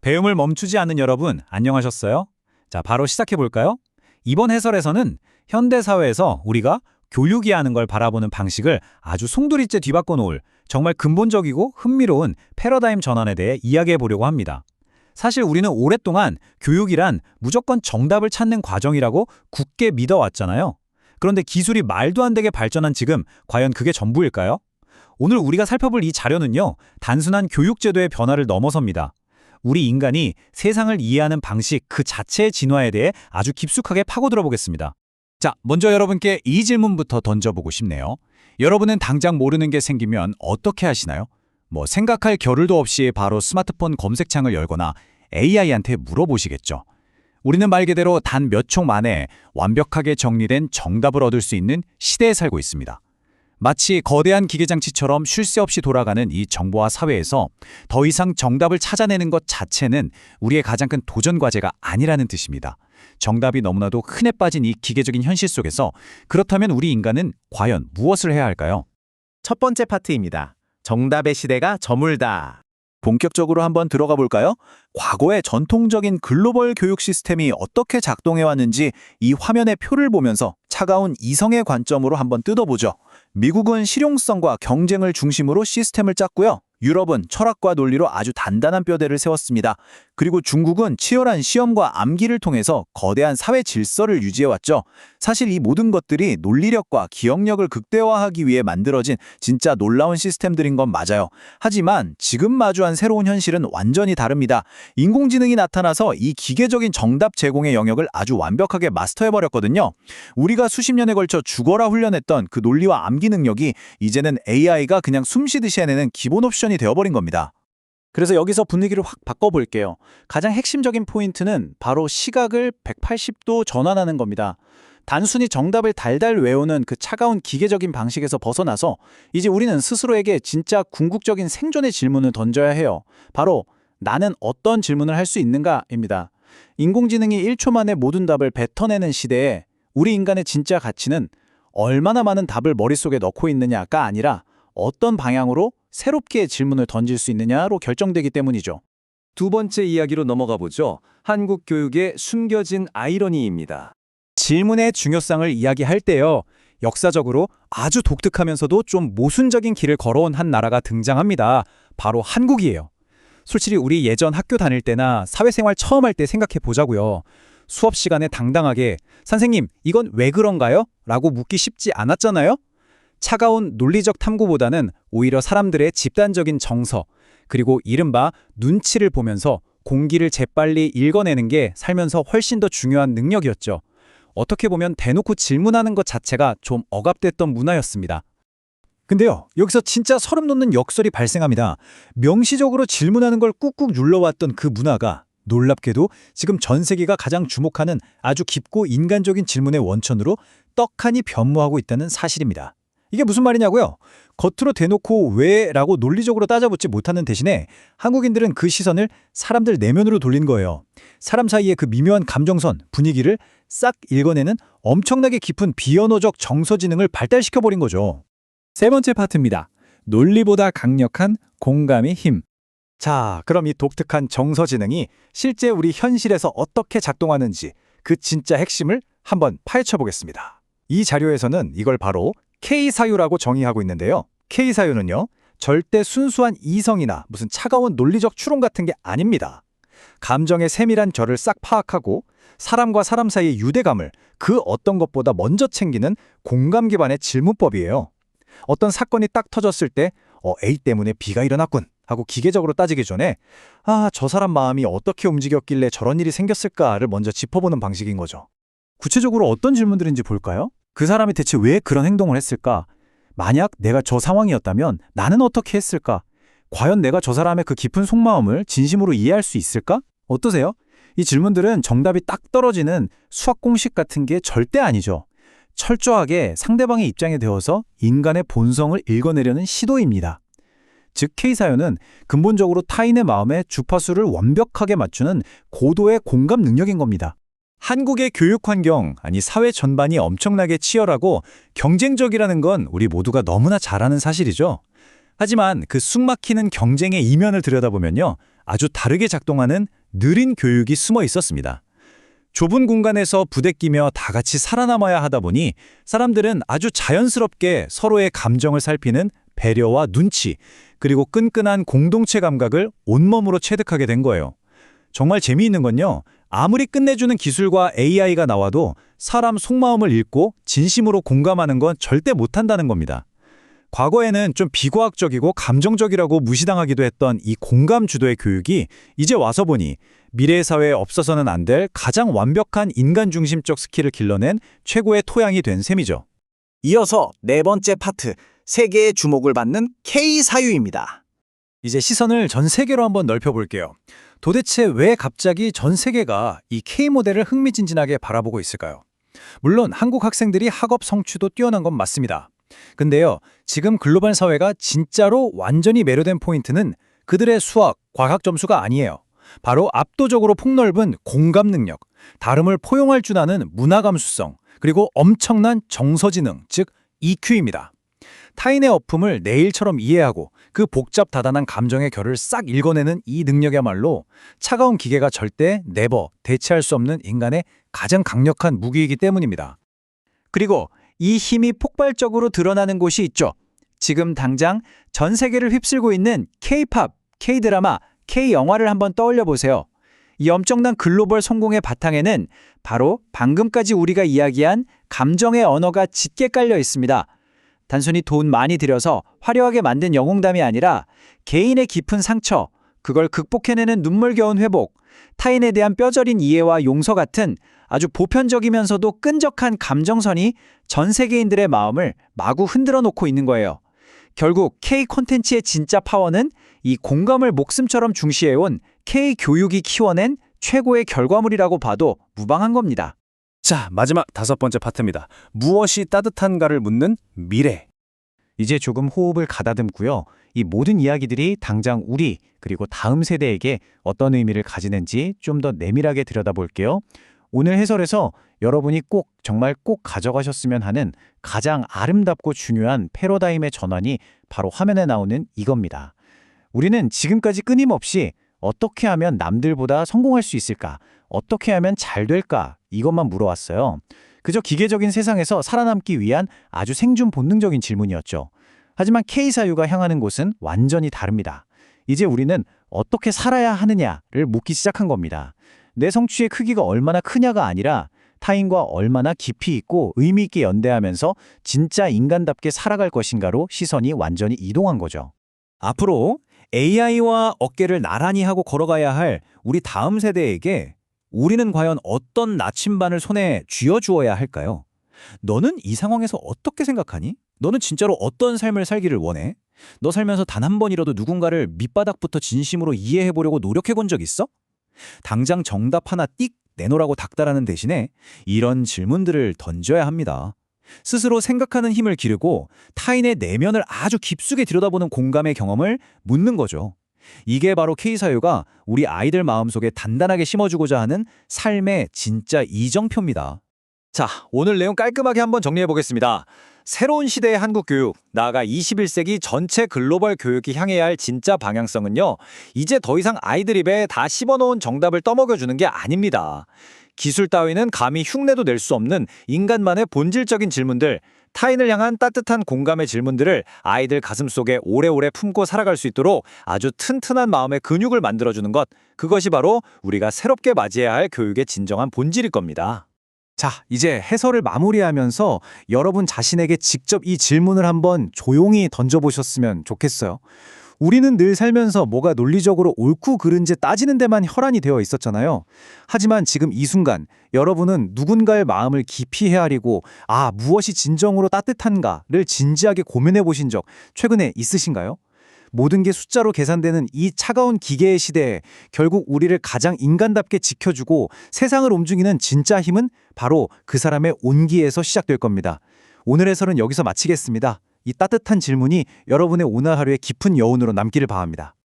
배움을 멈추지 않는 여러분, 안녕하셨어요? 자, 바로 시작해 볼까요? 이번 해설에서는 현대 사회에서 우리가 교육이 하는 걸 바라보는 방식을 아주 송두리째 뒤바꿔 놓을 정말 근본적이고 흥미로운 패러다임 전환에 대해 이야기해 보려고 합니다. 사실 우리는 오랫동안 교육이란 무조건 정답을 찾는 과정이라고 굳게 믿어왔잖아요. 그런데 기술이 말도 안 되게 발전한 지금 과연 그게 전부일까요? 오늘 우리가 살펴볼 이 자료는요, 단순한 교육제도의 변화를 넘어섭니다. 우리 인간이 세상을 이해하는 방식 그 자체의 진화에 대해 아주 깊숙하게 파고들어 보겠습니다. 자, 먼저 여러분께 이 질문부터 던져보고 싶네요. 여러분은 당장 모르는 게 생기면 어떻게 하시나요? 생각할 겨를도 없이 바로 스마트폰 검색창을 열거나 AI한테 물어보시겠죠. 우리는 말 그대로 단 몇 초 만에 완벽하게 정리된 정답을 얻을 수 있는 시대에 살고 있습니다. 마치 거대한 기계장치처럼 쉴 새 없이 돌아가는 이 정보화 사회에서 더 이상 정답을 찾아내는 것 자체는 우리의 가장 큰 도전 과제가 아니라는 뜻입니다. 정답이 너무나도 흔해 빠진 이 기계적인 현실 속에서 그렇다면 우리 인간은 과연 무엇을 해야 할까요? 첫 번째 파트입니다. 정답의 시대가 저물다. 본격적으로 한번 들어가 볼까요? 과거의 전통적인 글로벌 교육 시스템이 어떻게 작동해왔는지 이 화면의 표를 보면서 차가운 이성의 관점으로 한번 뜯어보죠. 미국은 실용성과 경쟁을 중심으로 시스템을 짰고요. 유럽은 철학과 논리로 아주 단단한 뼈대를 세웠습니다. 그리고 중국은 치열한 시험과 암기를 통해서 거대한 사회 질서를 유지해왔죠. 사실 이 모든 것들이 논리력과 기억력을 극대화하기 위해 만들어진 진짜 놀라운 시스템들인 건 맞아요. 하지만 지금 마주한 새로운 현실은 완전히 다릅니다. 인공지능이 나타나서 이 기계적인 정답 제공의 영역을 아주 완벽하게 마스터해버렸거든요. 우리가 수십 년에 걸쳐 죽어라 훈련했던 그 논리와 암기 능력이 이제는 AI가 그냥 숨쉬듯이 해내는 기본 옵션이 되어버린 겁니다. 그래서 여기서 분위기를 확 바꿔볼게요. 가장 핵심적인 포인트는 바로 시각을 180도 전환하는 겁니다. 단순히 정답을 달달 외우는 그 차가운 기계적인 방식에서 벗어나서 이제 우리는 스스로에게 진짜 궁극적인 생존의 질문을 던져야 해요. 바로 나는 어떤 질문을 할 수 있는가입니다. 인공지능이 1초 만에 모든 답을 뱉어내는 시대에 우리 인간의 진짜 가치는 얼마나 많은 답을 머릿속에 넣고 있느냐가 아니라 어떤 방향으로 새롭게 질문을 던질 수 있느냐로 결정되기 때문이죠. 두 번째 이야기로 넘어가 보죠. 한국 교육의 숨겨진 아이러니입니다. 질문의 중요성을 이야기할 때요, 역사적으로 아주 독특하면서도 좀 모순적인 길을 걸어온 한 나라가 등장합니다. 바로 한국이에요. 솔직히 우리 예전 학교 다닐 때나 사회생활 처음 할 때 생각해 보자고요. 수업 시간에 당당하게 선생님, 이건 왜 그런가요? 라고 묻기 쉽지 않았잖아요? 차가운 논리적 탐구보다는 오히려 사람들의 집단적인 정서, 그리고 이른바 눈치를 보면서 공기를 재빨리 읽어내는 게 살면서 훨씬 더 중요한 능력이었죠. 어떻게 보면 대놓고 질문하는 것 자체가 좀 억압됐던 문화였습니다. 근데요, 여기서 진짜 소름 돋는 역설이 발생합니다. 명시적으로 질문하는 걸 꾹꾹 눌러왔던 그 문화가 놀랍게도 지금 전 세계가 가장 주목하는 아주 깊고 인간적인 질문의 원천으로 떡하니 변모하고 있다는 사실입니다. 이게 무슨 말이냐고요? 겉으로 대놓고 왜? 라고 논리적으로 따져붙지 못하는 대신에 한국인들은 그 시선을 사람들 내면으로 돌린 거예요. 사람 사이의 그 미묘한 감정선, 분위기를 싹 읽어내는 엄청나게 깊은 비언어적 정서지능을 발달시켜버린 거죠. 세 번째 파트입니다. 논리보다 강력한 공감의 힘. 자, 그럼 이 독특한 정서지능이 실제 우리 현실에서 어떻게 작동하는지 그 진짜 핵심을 한번 파헤쳐 보겠습니다. 이 자료에서는 이걸 바로 K사유라고 정의하고 있는데요. K사유는요, 절대 순수한 이성이나 무슨 차가운 논리적 추론 같은 게 아닙니다. 감정의 세밀한 결을 싹 파악하고 사람과 사람 사이의 유대감을 그 어떤 것보다 먼저 챙기는 공감 기반의 질문법이에요. 어떤 사건이 딱 터졌을 때 A 때문에 B가 일어났군 하고 기계적으로 따지기 전에 저 사람 마음이 어떻게 움직였길래 저런 일이 생겼을까를 먼저 짚어보는 방식인 거죠. 구체적으로 어떤 질문들인지 볼까요? 그 사람이 대체 왜 그런 행동을 했을까? 만약 내가 저 상황이었다면 나는 어떻게 했을까? 과연 내가 저 사람의 그 깊은 속마음을 진심으로 이해할 수 있을까? 어떠세요? 이 질문들은 정답이 딱 떨어지는 수학 공식 같은 게 절대 아니죠. 철저하게 상대방의 입장에 대어서 인간의 본성을 읽어내려는 시도입니다. 즉 K사연은 근본적으로 타인의 마음에 주파수를 완벽하게 맞추는 고도의 공감 능력인 겁니다. 한국의 교육 환경, 아니 사회 전반이 엄청나게 치열하고 경쟁적이라는 건 우리 모두가 너무나 잘 아는 사실이죠. 하지만 그 숨막히는 경쟁의 이면을 들여다보면요, 아주 다르게 작동하는 느린 교육이 숨어 있었습니다. 좁은 공간에서 부대끼며 다 같이 살아남아야 하다 보니 사람들은 아주 자연스럽게 서로의 감정을 살피는 배려와 눈치, 그리고 끈끈한 공동체 감각을 온몸으로 체득하게 된 거예요. 정말 재미있는 건요, 아무리 끝내주는 기술과 AI가 나와도 사람 속마음을 읽고 진심으로 공감하는 건 절대 못한다는 겁니다. 과거에는 좀 비과학적이고 감정적이라고 무시당하기도 했던 이 공감 주도의 교육이 이제 와서 보니 미래의 사회에 없어서는 안 될 가장 완벽한 인간 중심적 스킬을 길러낸 최고의 토양이 된 셈이죠. 이어서 네 번째 파트, 세계의 주목을 받는 K 사유입니다. 이제 시선을 전 세계로 한번 넓혀볼게요. 도대체 왜 갑자기 전 세계가 이 K 모델을 흥미진진하게 바라보고 있을까요? 물론 한국 학생들이 학업 성취도 뛰어난 건 맞습니다. 근데요, 지금 글로벌 사회가 진짜로 완전히 매료된 포인트는 그들의 수학, 과학 점수가 아니에요. 바로 압도적으로 폭넓은 공감 능력, 다름을 포용할 줄 아는 문화 감수성, 그리고 엄청난 정서지능, 즉 EQ입니다. 타인의 어품을 내 일처럼 이해하고 그 복잡다단한 감정의 결을 싹 읽어내는 이 능력이야말로 차가운 기계가 절대 대체할 수 없는 인간의 가장 강력한 무기이기 때문입니다. 그리고 이 힘이 폭발적으로 드러나는 곳이 있죠. 지금 당장 전 세계를 휩쓸고 있는 K-팝, K-드라마, K-영화를 한번 떠올려 보세요. 이 엄청난 글로벌 성공의 바탕에는 바로 방금까지 우리가 이야기한 감정의 언어가 짙게 깔려 있습니다. 단순히 돈 많이 들여서 화려하게 만든 영웅담이 아니라 개인의 깊은 상처, 그걸 극복해내는 눈물겨운 회복, 타인에 대한 뼈저린 이해와 용서 같은 아주 보편적이면서도 끈적한 감정선이 전 세계인들의 마음을 마구 흔들어 놓고 있는 거예요. 결국 K 콘텐츠의 진짜 파워는 이 공감을 목숨처럼 중시해온 K 교육이 키워낸 최고의 결과물이라고 봐도 무방한 겁니다. 자, 마지막 5번째 파트입니다. 무엇이 따뜻한가를 묻는 미래. 이제 조금 호흡을 가다듬고요. 이 모든 이야기들이 당장 우리 그리고 다음 세대에게 어떤 의미를 가지는지 좀 더 내밀하게 들여다볼게요. 오늘 해설에서 여러분이 정말 꼭 가져가셨으면 하는 가장 아름답고 중요한 패러다임의 전환이 바로 화면에 나오는 이겁니다. 우리는 지금까지 끊임없이 어떻게 하면 남들보다 성공할 수 있을까? 어떻게 하면 잘 될까? 이것만 물어왔어요. 그저 기계적인 세상에서 살아남기 위한 아주 생존 본능적인 질문이었죠. 하지만 K사유가 향하는 곳은 완전히 다릅니다. 이제 우리는 어떻게 살아야 하느냐를 묻기 시작한 겁니다. 내 성취의 크기가 얼마나 크냐가 아니라 타인과 얼마나 깊이 있고 의미 있게 연대하면서 진짜 인간답게 살아갈 것인가로 시선이 완전히 이동한 거죠. 앞으로 AI와 어깨를 나란히 하고 걸어가야 할 우리 다음 세대에게 우리는 과연 어떤 나침반을 손에 쥐어주어야 할까요? 너는 이 상황에서 어떻게 생각하니? 너는 진짜로 어떤 삶을 살기를 원해? 너 살면서 단 한 번이라도 누군가를 밑바닥부터 진심으로 이해해보려고 노력해본 적 있어? 당장 정답 하나 띡 내놓으라고 닥달하는 대신에 이런 질문들을 던져야 합니다. 스스로 생각하는 힘을 기르고 타인의 내면을 아주 깊숙이 들여다보는 공감의 경험을 묻는 거죠. 이게 바로 K사유가 우리 아이들 마음속에 단단하게 심어주고자 하는 삶의 진짜 이정표입니다. 자, 오늘 내용 깔끔하게 한번 정리해보겠습니다. 새로운 시대의 한국 교육, 나아가 21세기 전체 글로벌 교육이 향해야 할 진짜 방향성은요, 이제 더 이상 아이들 입에 다 씹어놓은 정답을 떠먹여주는 게 아닙니다. 기술 따위는 감히 흉내도 낼 수 없는 인간만의 본질적인 질문들, 타인을 향한 따뜻한 공감의 질문들을 아이들 가슴속에 오래오래 품고 살아갈 수 있도록 아주 튼튼한 마음의 근육을 만들어주는 것, 그것이 바로 우리가 새롭게 맞이해야 할 교육의 진정한 본질일 겁니다. 자, 이제 해설을 마무리하면서 여러분 자신에게 직접 이 질문을 한번 조용히 던져보셨으면 좋겠어요. 우리는 늘 살면서 뭐가 논리적으로 옳고 그른지 따지는 데만 혈안이 되어 있었잖아요. 하지만 지금 이 순간 여러분은 누군가의 마음을 깊이 헤아리고 무엇이 진정으로 따뜻한가를 진지하게 고민해 보신 적 최근에 있으신가요? 모든 게 숫자로 계산되는 이 차가운 기계의 시대에 결국 우리를 가장 인간답게 지켜주고 세상을 움직이는 진짜 힘은 바로 그 사람의 온기에서 시작될 겁니다. 오늘 해설은 여기서 마치겠습니다. 이 따뜻한 질문이 여러분의 오늘 하루의 깊은 여운으로 남기를 바랍니다.